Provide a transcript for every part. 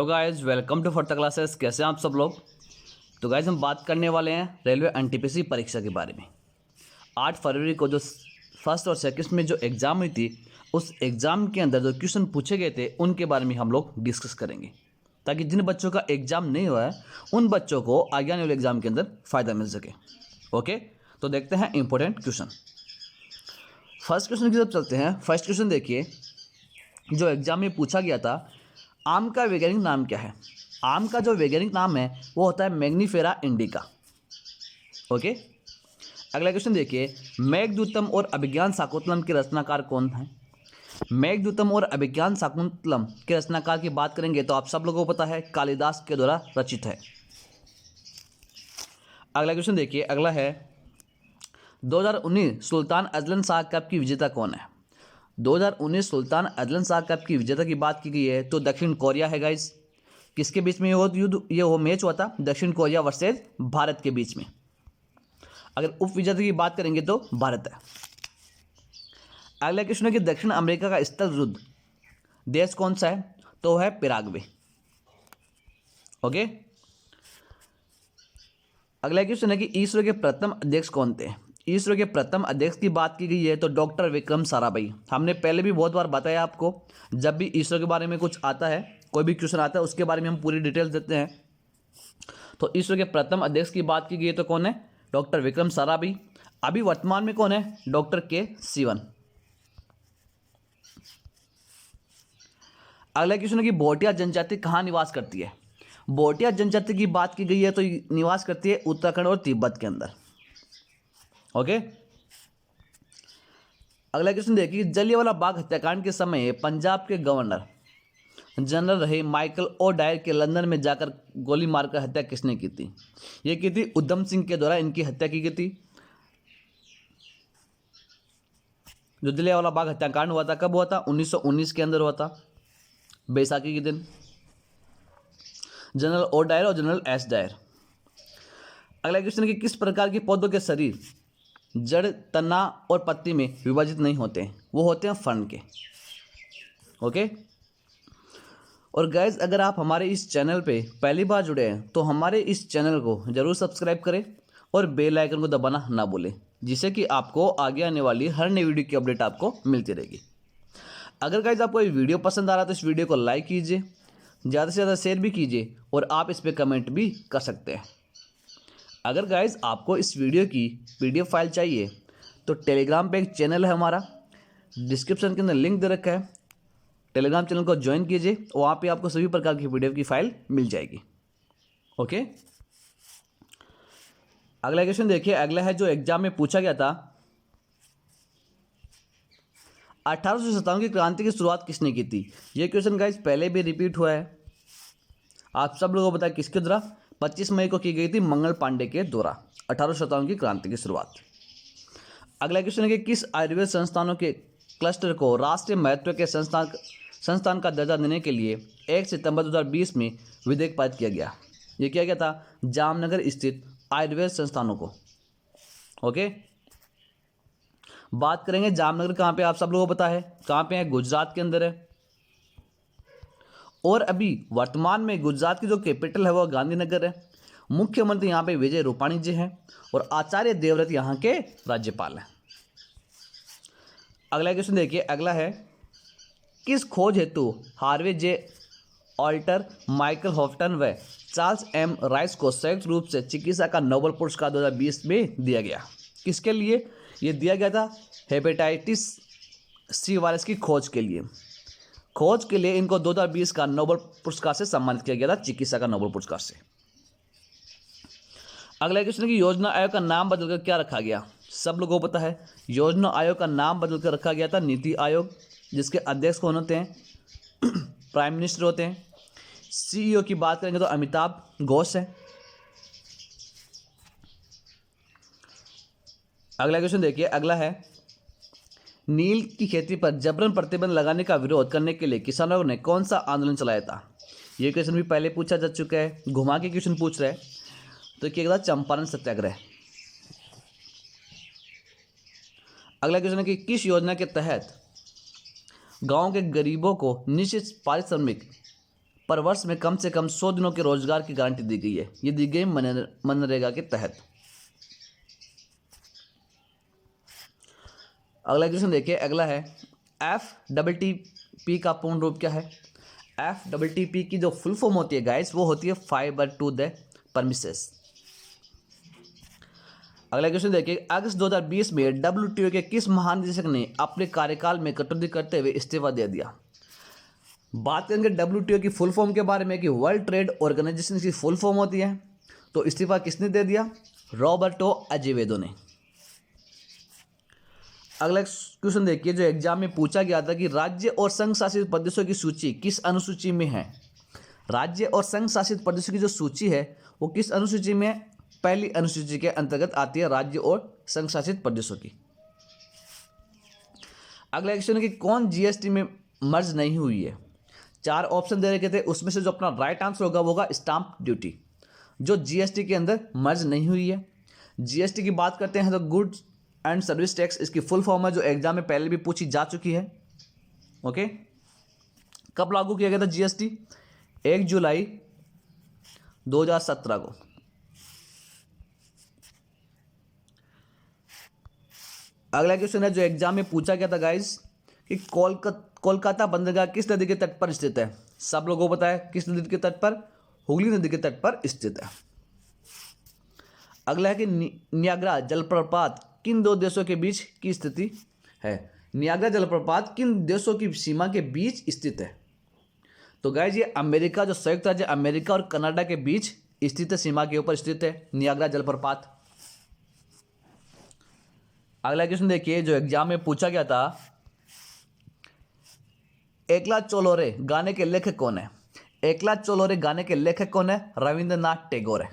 Hello guys, welcome to first classes. कैसे हैं आप सब लोग। तो गाइस हम बात करने वाले हैं रेलवे एनटीपीसी परीक्षा के बारे में। 8 फरवरी को जो फर्स्ट और सेकंड में जो एग्ज़ाम हुई थी, उस एग्ज़ाम के अंदर जो क्वेश्चन पूछे गए थे उनके बारे में हम लोग डिस्कस करेंगे, ताकि जिन बच्चों का एग्ज़ाम नहीं हुआ है उन बच्चों को आगे आने वाले एग्ज़ाम के अंदर फ़ायदा मिल सके। ओके, तो देखते हैं इंपॉर्टेंट क्वेश्चन। फर्स्ट क्वेश्चन की तरफ चलते हैं। फर्स्ट क्वेश्चन देखिए, जो एग्ज़ाम में पूछा गया था, आम का वैज्ञानिक नाम क्या है। आम का जो वैज्ञानिक नाम है वो होता है मैग्नीफेरा इंडिका। ओके, अगला क्वेश्चन देखिए, मेघदूतम और अभिज्ञान शाकुंतलम के रचनाकार कौन है। मेघदूतम और अभिज्ञान शाकुंतलम के रचनाकार की बात करेंगे तो आप सब लोगों को पता है, कालिदास के द्वारा रचित है। अगला क्वेश्चन देखिए, अगला है 2019 सुल्तान अजलन शाह कप की विजेता कौन है। 2019 सुल्तान अजलन शाह कप की विजेता की बात की गई है तो दक्षिण कोरिया है गाइस। किसके बीच में ये मैच हुआ था, दक्षिण कोरिया वर्सेज भारत के बीच में। अगर उप विजेता की बात करेंगे तो भारत है। अगला क्वेश्चन है कि दक्षिण अमेरिका का स्थल रुद्ध देश कौन सा है, तो है पैराग्वे। ओके, अगला क्वेश्चन है कि इसरो के प्रथम अध्यक्ष कौन थे। इसरो के प्रथम अध्यक्ष की बात की गई है तो डॉक्टर विक्रम साराभाई। हमने पहले भी बहुत बार बताया आपको, जब भी इसरो के बारे में कुछ आता है, कोई भी क्वेश्चन आता है, उसके बारे में हम पूरी डिटेल्स देते हैं। तो इसरो के प्रथम अध्यक्ष की बात की गई है तो कौन है, डॉक्टर विक्रम साराभाई। अभी वर्तमान में कौन है, डॉक्टर के सिवन। अगला क्वेश्चन है कि भोटिया जनजाति कहाँ निवास करती है। भोटिया जनजाति की बात की गई है तो निवास करती है उत्तराखंड और तिब्बत के अंदर। ओके, अगला क्वेश्चन देखिए, जलियांवाला बाग हत्याकांड के समय पंजाब के गवर्नर जनरल रहे माइकल ओ डायर के लंदन में जाकर गोली मारकर हत्या किसने की थी। यह की थी उधम सिंह के द्वारा इनकी हत्या की गई थी। जो जलियांवाला बाग हत्याकांड हुआ था, कब हुआ था, 1919 के अंदर हुआ था, बैसाखी के दिन। जनरल ओ डायर और जनरल एस डायर। अगला क्वेश्चन है कि किस प्रकार के पौधों के शरीर जड़, तना और पत्ती में विभाजित नहीं होते हैं, वो होते हैं फर्न के। ओके, और गाइज अगर आप हमारे इस चैनल पे पहली बार जुड़े हैं तो हमारे इस चैनल को जरूर सब्सक्राइब करें और बेल आइकन को दबाना ना भूलें, जिससे कि आपको आगे आने वाली हर नई वीडियो की अपडेट आपको मिलती रहेगी। अगर गाइज आपको ये वीडियो पसंद आ रहा है तो इस वीडियो को लाइक कीजिए, ज़्यादा से ज़्यादा शेयर भी कीजिए और आप इस पर कमेंट भी कर सकते हैं। अगर गाइज आपको इस वीडियो की PDF फाइल चाहिए तो टेलीग्राम पे एक चैनल है हमारा, डिस्क्रिप्शन के अंदर लिंक दे रखा है, टेलीग्राम चैनल को ज्वाइन कीजिए, वहाँ पे आपको सभी प्रकार की PDF की फाइल मिल जाएगी। ओके, अगला क्वेश्चन देखिए, अगला है जो एग्जाम में पूछा गया था, 1857 की क्रांति की शुरुआत किसने की थी। ये क्वेश्चन गाइज पहले भी रिपीट हुआ है, आप सब लोगों को पता है किसके द्वारा, 25 मई को की गई थी मंगल पांडे के द्वारा 1857 की क्रांति की शुरुआत। अगला क्वेश्चन है कि किस आयुर्वेद संस्थानों के क्लस्टर को राष्ट्रीय महत्व के संस्थान का दर्जा देने के लिए 1 सितंबर 2020 में विधेयक पारित किया गया। ये किया गया था जामनगर स्थित आयुर्वेद संस्थानों को। ओके, बात करेंगे जामनगर कहाँ पे, आप सब लोगों को पता है कहाँ पे है, गुजरात के अंदर है। और अभी वर्तमान में गुजरात की जो कैपिटल है वो गांधीनगर है। मुख्यमंत्री यहाँ पे विजय रूपाणी जी हैं और आचार्य देवव्रत यहाँ के राज्यपाल हैं। अगला क्वेश्चन देखिए, अगला है किस खोज हेतु हार्वे जे ऑल्टर, माइकल हॉफ्टन व चार्ल्स एम राइस को संयुक्त रूप से चिकित्सा का नोबेल पुरस्कार 2020 में दिया गया। किसके लिए ये दिया गया था, हेपेटाइटिस C वायरस की खोज के लिए। खोज के लिए इनको 2020 का नोबेल पुरस्कार से सम्मानित किया गया था, चिकित्सा का नोबेल पुरस्कार से। अगला क्वेश्चन है कि योजना आयोग का नाम बदलकर क्या रखा गया। सब लोगों को पता है योजना आयोग का नाम बदलकर रखा गया था नीति आयोग, जिसके अध्यक्ष कौन होते हैं, प्राइम मिनिस्टर होते हैं। CEO की बात करेंगे तो अमिताभ घोष है। अगला क्वेश्चन देखिए, अगला है नील की खेती पर जबरन प्रतिबंध लगाने का विरोध करने के लिए किसानों ने कौन सा आंदोलन चलाया था। ये क्वेश्चन भी पहले पूछा जा चुका है, घुमा के क्वेश्चन पूछ रहे हैं, तो क्या था, चंपारण सत्याग्रह। अगला क्वेश्चन है कि किस योजना के तहत गांव के गरीबों को निश्चित पारिश्रमिक पर वर्ष में कम से कम 100 दिनों के रोजगार की गारंटी दी गई है। ये दी गई मनरेगा के तहत। अगला क्वेश्चन देखिए, अगला है FTTP का पूर्ण रूप क्या है। FTTP की जो फुल फॉर्म होती है गाइस, वो होती है फाइबर टू द परमिसेस। अगला क्वेश्चन देखिए, अगस्त 2020 में WTO के किस महानिदेशक ने अपने कार्यकाल में कटौती करते हुए इस्तीफा दे दिया। बात करेंगे WTO की फुल फॉर्म के बारे में कि वर्ल्ड ट्रेड ऑर्गेनाइजेशन की फुल फॉर्म होती है। तो इस्तीफा किसने दे दिया, रॉबर्टो अजेवेदो ने। अगला क्वेश्चन देखिए, जो एग्जाम में पूछा गया था कि राज्य और संघ शासित प्रदेशों की सूची किस अनुसूची में है। राज्य और संघ शासित प्रदेशों की जो सूची है वो किस अनुसूची में है, पहली अनुसूची के अंतर्गत आती है राज्य और संघ शासित प्रदेशों की। अगला क्वेश्चन है कि कौन GST में मर्ज नहीं हुई है। 4 ऑप्शन दे रखे थे, उसमें से जो अपना राइट आंसर होगा वो होगा स्टाम्प ड्यूटी, जो GST के अंदर मर्ज नहीं हुई है। GST की बात करते हैं तो गुड्स एंड सर्विस टैक्स, इसकी फुल फॉर्म है, जो एग्जाम में पहले भी पूछी जा चुकी है। ओके, कब लागू किया गया था GST, 1 जुलाई 2017 को। अगला क्वेश्चन है जो एग्जाम में पूछा गया था गाइस कि कोलकाता बंदरगाह किस नदी के तट पर स्थित है। सब लोगों को पता है किस नदी के तट पर, हुगली नदी के तट पर स्थित है। अगला है कि नियाग्रा जलप्रपात किन 2 देशों के बीच की स्थिति है। नियाग्रा जलप्रपात किन देशों की सीमा के बीच स्थित है। तो गाइस ये अमेरिका, जो संयुक्त राज्य अमेरिका और कनाडा के बीच स्थित है, सीमा के ऊपर स्थित है नियाग्रा जलप्रपात। अगला क्वेश्चन देखिए, जो एग्जाम में पूछा गया था, एकला चोलोरे गाने के लेखक कौन है। एकला चोलोरे गाने के लेखक कौन है, रविंद्रनाथ टैगोर है।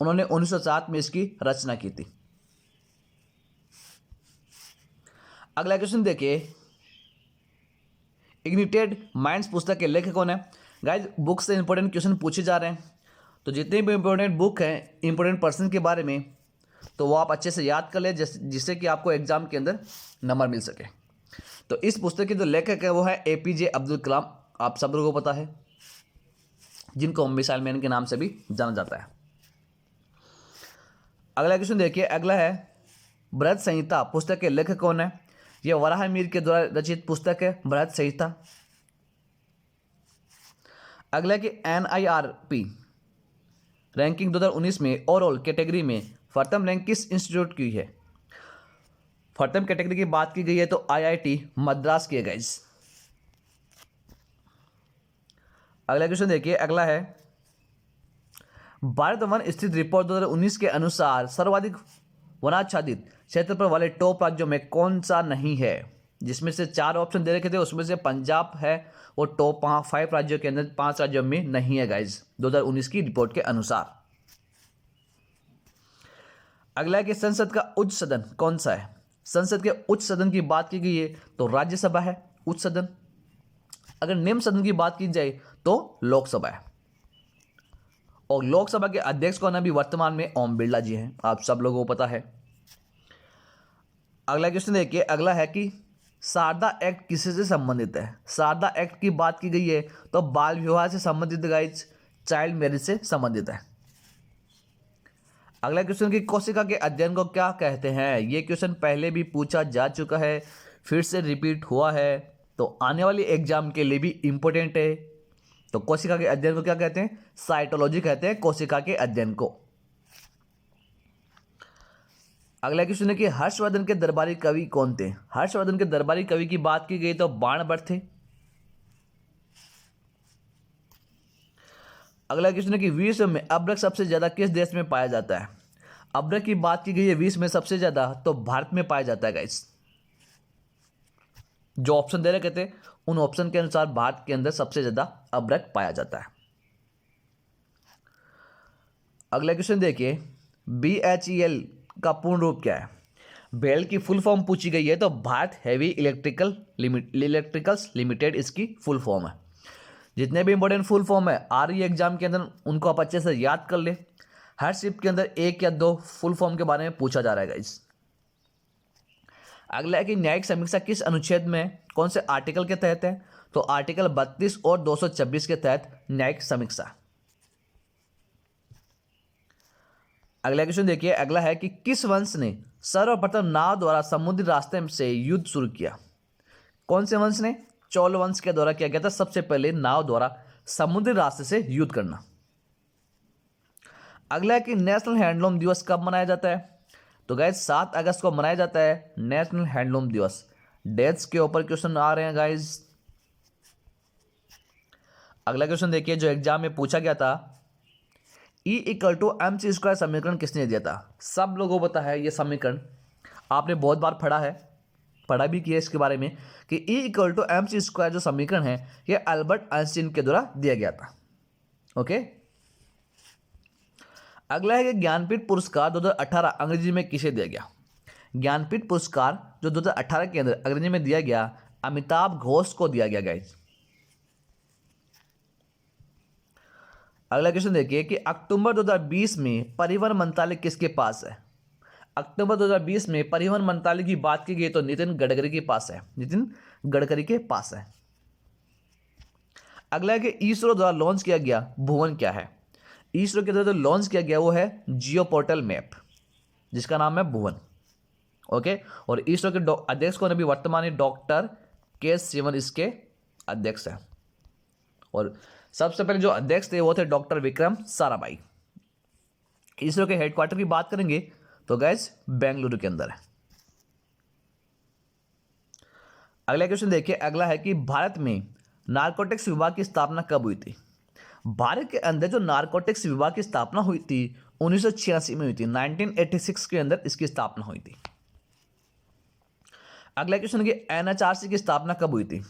उन्होंने 1907 में इसकी रचना की थी। अगला क्वेश्चन देखिए, इग्निटेड माइंड्स पुस्तक के लेखक कौन है। गाइस बुक से इंपॉर्टेंट क्वेश्चन पूछे जा रहे हैं, तो जितने भी इंपॉर्टेंट बुक हैं इंपॉर्टेंट पर्सन के बारे में, तो वो आप अच्छे से याद कर ले, जिससे कि आपको एग्जाम के अंदर नंबर मिल सके। तो इस पुस्तक के जो लेखक है वो है APJ अब्दुल कलाम, आप सब लोगों को पता है, जिनको मिसाइल मैन के नाम से भी जाना जाता है। अगला क्वेश्चन देखिए, अगला है बृहद संहिता पुस्तक के लेखक कौन है। यह वराहमिहिर के द्वारा रचित पुस्तक है बृहद संहिता। अगला है कि NIRP रैंकिंग 2019 में ओवरऑल कैटेगरी में प्रथम रैंक किस इंस्टीट्यूट की है। प्रथम कैटेगरी की बात की गई है तो IIT मद्रास की है गाइस। अगला क्वेश्चन देखिए, अगला है भारत वन स्थित रिपोर्ट 2019 के अनुसार सर्वाधिक वनाच्छादित क्षेत्रफल वाले टॉप राज्यों में कौन सा नहीं है। जिसमें से 4 ऑप्शन दे रखे थे, उसमें से पंजाब है वो टॉप 5 राज्यों के अंदर 5 राज्यों में नहीं है गाइज 2019 की रिपोर्ट के अनुसार। अगला है कि संसद का उच्च सदन कौन सा है। संसद के उच्च सदन की बात की गई है तो राज्यसभा है उच्च सदन। अगर निम्न सदन की बात की जाए तो लोकसभा है, और लोकसभा के अध्यक्ष कौन है अभी वर्तमान में, ओम बिरला जी हैं, आप सब लोगों को पता है। अगला क्वेश्चन देखिए, अगला है कि शारदा एक्ट किससे संबंधित है। शारदा एक्ट की बात की गई है तो बाल विवाह से संबंधित गाइज, चाइल्ड मैरिज से संबंधित है। अगला क्वेश्चन कि कोशिका के अध्ययन को क्या कहते हैं। ये क्वेश्चन पहले भी पूछा जा चुका है, फिर से रिपीट हुआ है, तो आने वाली एग्जाम के लिए भी इंपॉर्टेंट है। तो कोशिका के अध्ययन को क्या कहते हैं, साइटोलॉजी कहते हैं कोशिका के अध्ययन को। अगला क्वेश्चन है कि हर्षवर्धन के दरबारी कवि कौन थे। हर्षवर्धन के दरबारी कवि की बात की गई तो बाणभट्ट थे। अगला क्वेश्चन है कि विश्व में अभ्रक सबसे ज्यादा किस देश में पाया जाता है। अभ्रक की बात की गई है विश्व में सबसे ज्यादा तो भारत में पाया जाता है गाइस। जो ऑप्शन दे रखे थे उन ऑप्शन के अनुसार भारत के अंदर सबसे ज्यादा अभ्रक पाया जाता है। अगला क्वेश्चन देखिए, BHEL का पूर्ण रूप क्या है। बेल की फुल फॉर्म पूछी गई है तो भारत हेवी इलेक्ट्रिकल्स लिमिटेड इसकी फुल फॉर्म है। जितने भी इंपॉर्टेंट फुल फॉर्म है आ रही है एग्जाम के अंदर, उनको आप अच्छे से याद कर ले। हर शिफ्ट के अंदर 1 या 2 फुल फॉर्म के बारे में पूछा जा रहा है गाइस। अगला है कि न्यायिक समीक्षा किस अनुच्छेद में, कौन से आर्टिकल के तहत है। तो आर्टिकल 32 और 226 के तहत न्यायिक समीक्षा। अगला क्वेश्चन देखिए, अगला है कि किस वंश ने सर्वप्रथम नाव द्वारा समुद्री रास्ते से युद्ध शुरू किया? कौन से वंश ने? चोल वंश के द्वारा किया गया था सबसे पहले नाव द्वारा समुद्री रास्ते से युद्ध करना। अगला है कि नेशनल हैंडलूम दिवस कब मनाया जाता है? तो गाइज 7 अगस्त को मनाया जाता है नेशनल हैंडलूम दिवस। डेट्स के ऊपर क्वेश्चन आ रहे हैं गाइज। अगला क्वेश्चन देखिए जो एग्जाम में पूछा गया था, E=mc² समीकरण किसने दिया था? सब लोगों को पता है ये समीकरण, आपने बहुत बार पढ़ा भी किया इसके बारे में कि E=mc² जो समीकरण है ये अल्बर्ट आइंस्टीन के द्वारा दिया गया था। ओके। अगला है कि ज्ञानपीठ पुरस्कार 2018 अंग्रेजी में किसे दिया गया? ज्ञानपीठ पुरस्कार जो 2018 के अंदर अंग्रेजी में दिया गया अमिताभ घोष को दिया गया गाइज। अगला क्वेश्चन देखिए कि अक्टूबर 2020 में परिवहन मंत्रालय किसके पास है? अक्टूबर 2020 में परिवहन मंत्रालय की बात की गई तो नितिन गडकरी के पास है। नितिन गडकरी के पास है। अगला है कि इसरो द्वारा लॉन्च किया गया भुवन क्या है? इसरो के द्वारा जो लॉन्च किया गया वो है जियो पोर्टल मैप, जिसका नाम है भुवन। ओके। और इसरो के अध्यक्ष कौन अभी वर्तमान में? डॉक्टर के सिवन इसके अध्यक्ष हैं। और सबसे पहले जो अध्यक्ष थे वो थे डॉक्टर विक्रम साराभाई। इसरो के हेडक्वार्टर की बात करेंगे तो गैस बेंगलुरु के अंदर है। अगला क्वेश्चन देखिए, अगला है कि भारत में नारकोटिक्स विभाग की स्थापना कब हुई थी? भारत के अंदर जो नारकोटिक्स विभाग की स्थापना हुई थी 1986 में हुई थी। 1986 के अंदर इसकी स्थापना हुई थी। अगला क्वेश्चन है कि NHRC की स्थापना कब हुई थी?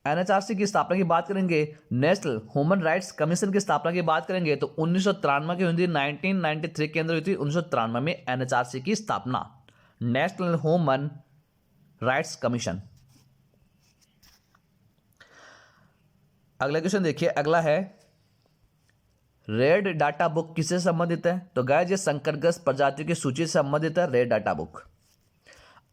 NHRC की स्थापना की बात करेंगे, नेशनल ह्यूमन राइट्स कमीशन की स्थापना की बात करेंगे तो 1993 की हुई थी। 1993 के अंदर हुई थी 1993 में NHRC की स्थापना, नेशनल ह्यूमन राइट्स कमीशन। अगला क्वेश्चन देखिए, अगला है रेड डाटा बुक किससे संबंधित है? तो गाइस ये संकटग्रस्त प्रजातियों की सूची से संबंधित है रेड डाटा बुक।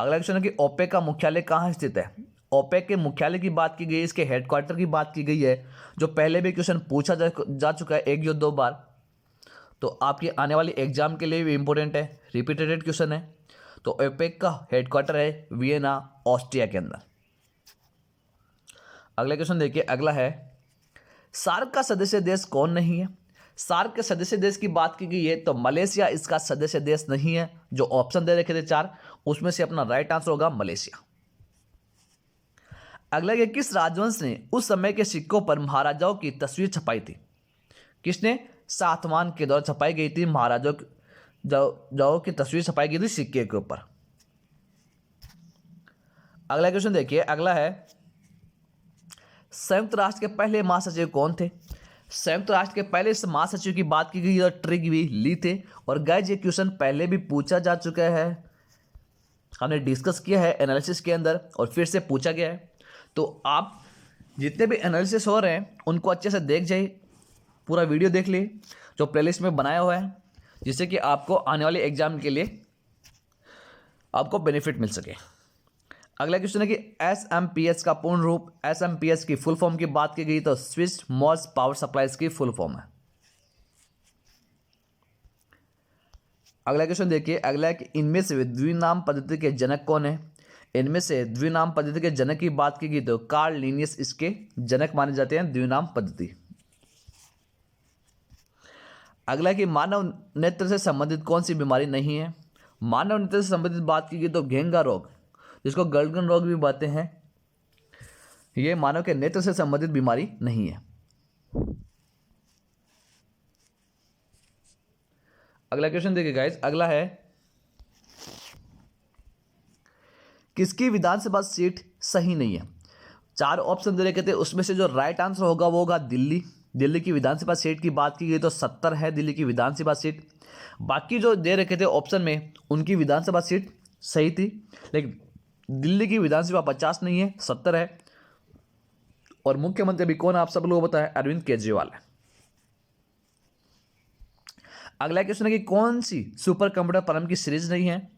अगला क्वेश्चन है कि ओपेक का मुख्यालय कहाँ स्थित है? ओपेक के मुख्यालय की बात की गई, इसके हेडक्वार्टर की बात की गई है, जो पहले भी क्वेश्चन पूछा जा चुका है 1 या 2 बार, तो आपकी आने वाली एग्जाम के लिए भी इंपॉर्टेंट है, रिपीटेड क्वेश्चन है। तो ओपेक का हेडक्वार्टर है वियना, ऑस्ट्रिया के अंदर। अगला क्वेश्चन देखिए, अगला है सार्क का सदस्य देश कौन नहीं है? सार्क के सदस्य देश की बात की गई है तो मलेशिया इसका सदस्य देश नहीं है। जो ऑप्शन दे रखे थे 4, उसमें से अपना राइट आंसर होगा मलेशिया। अगला कि किस राजवंश ने उस समय के सिक्कों पर महाराजाओं की तस्वीर छपाई थी? किसने? सातवाहन के द्वारा छपाई गई थी महाराजाओं की तस्वीर छपाई गई थी सिक्के के ऊपर। अगला क्वेश्चन देखिए, अगला है संयुक्त राष्ट्र के पहले महासचिव कौन थे? संयुक्त राष्ट्र के पहले इस महासचिव की बात की गई और ट्रिगवी ली थे। और गाइस ये क्वेश्चन पहले भी पूछा जा चुका है, हमने डिस्कस किया है एनालिसिस के अंदर और फिर से पूछा गया है। तो आप जितने भी एनालिसिस हो रहे हैं उनको अच्छे से देख जाइए, पूरा वीडियो देख लिए जो प्लेलिस्ट में बनाया हुआ है, जिससे कि आपको आने वाले एग्जाम के लिए आपको बेनिफिट मिल सके। अगला क्वेश्चन है कि SMPS का पूर्ण रूप, SMPS की फुल फॉर्म की बात की गई तो स्विस मॉस पावर सप्लाईज की फुल फॉर्म है। अगला क्वेश्चन देखिए, अगला है कि इनमें से द्विनाम पद्धति के जनक कौन है? इनमें से द्विनाम पद्धति के जनक की बात की गई तो कार्ल लिनियस इसके जनक माने जाते हैं, द्विनाम पद्धति। अगला है कि मानव नेत्र से संबंधित कौन सी बीमारी नहीं है? मानव नेत्र से संबंधित बात की गई तो घेंगा रोग, जिसको गलगन रोग भी कहते हैं, ये मानव के नेत्र से संबंधित बीमारी नहीं है। अगला क्वेश्चन देखिए गाइस, अगला है किसकी विधानसभा सीट सही नहीं है? 4 ऑप्शन दे रखे थे, उसमें से जो राइट आंसर होगा वो होगा दिल्ली। दिल्ली की विधानसभा सीट की बात की गई तो 70 है दिल्ली की विधानसभा सीट। बाकी जो दे रखे थे ऑप्शन में उनकी विधानसभा सीट सही थी, लेकिन दिल्ली की विधानसभा 50 नहीं है, 70 है। और मुख्यमंत्री अभी कौन आप सब लोगों को पता है? अरविंद केजरीवाल है। अगला क्वेश्चन है कि कौन सी सुपर कंप्यूटर परम की सीरीज नहीं है?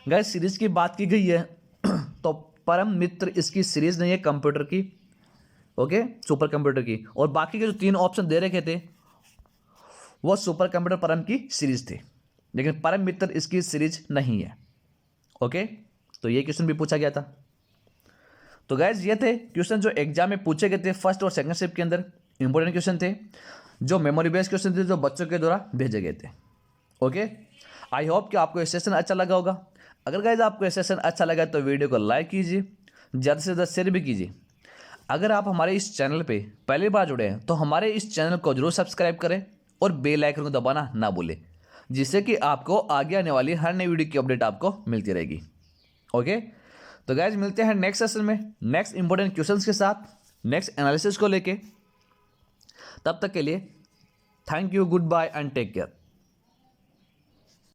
गाइस सीरीज की बात की गई है तो परम मित्र इसकी सीरीज नहीं है कंप्यूटर की, ओके, सुपर कंप्यूटर की। और बाकी के जो 3 ऑप्शन दे रखे थे वो सुपर कंप्यूटर परम की सीरीज थे, लेकिन परम मित्र इसकी सीरीज नहीं है, ओके। तो ये क्वेश्चन भी पूछा गया था। तो गाइज ये थे क्वेश्चन जो एग्जाम में पूछे गए थे फर्स्ट और सेकंड शिफ्ट के अंदर, इंपॉर्टेंट क्वेश्चन थे, जो मेमोरी बेस्ड क्वेश्चन थे, जो बच्चों के द्वारा भेजे गए थे, ओके। आई होप कि आपको ये सेशन अच्छा लगा होगा। अगर गाइज आपको ये सेशन अच्छा लगा तो वीडियो को लाइक कीजिए, ज़्यादा से ज़्यादा शेयर भी कीजिए। अगर आप हमारे इस चैनल पे पहली बार जुड़े हैं तो हमारे इस चैनल को जरूर सब्सक्राइब करें और बेल आइकन को दबाना ना भूलें, जिससे कि आपको आगे आने वाली हर नई वीडियो की अपडेट आपको मिलती रहेगी, ओके। तो गाइज मिलते हैं नेक्स्ट सेशन में नेक्स्ट इंपॉर्टेंट क्वेश्चंस के साथ, नेक्स्ट एनालिसिस को लेके। तब तक के लिए thank you, goodbye and take care.